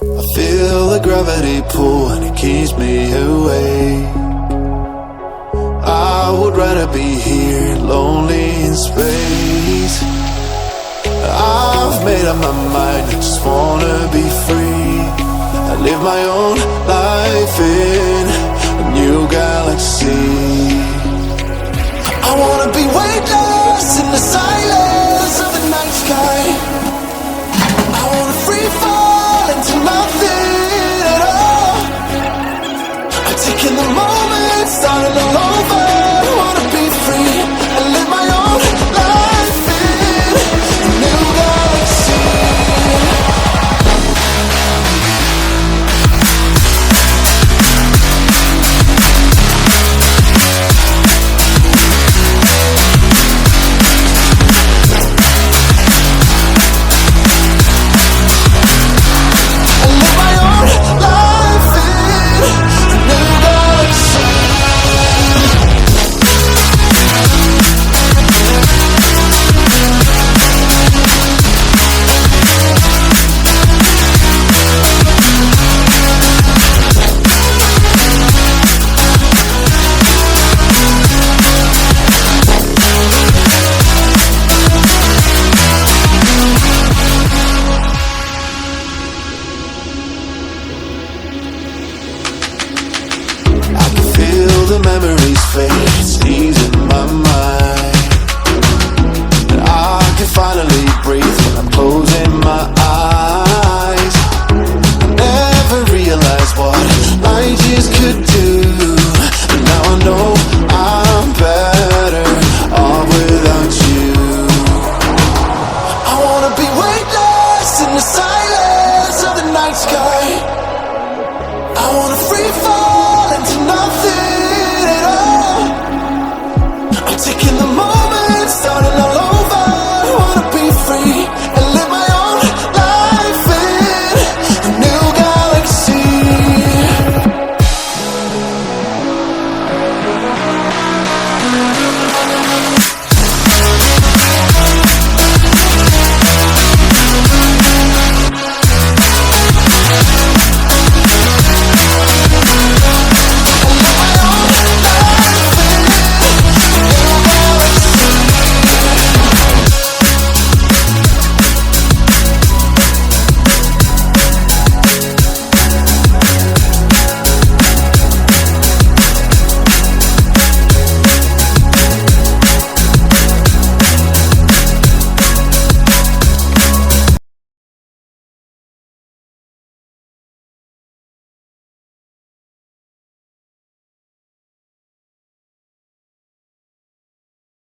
I feel the gravity pull and it keeps me awake. I would rather be here, lonely in space. I've made up my mind, I just wanna be free. I live my own life in a new galaxy. I wanna be weightless in the silence of the night sky. I wanna free fall into nothing at all. I'm taking the moment, starting all over. I wanna be free and live my own life in a new galaxy. The memories fade, sneeze in my mind. And I can finally breathe when I'm closing my eyes. I never realized what light years could do, but now I know I'm better off without you. I wanna be weightless in the silence of the night sky.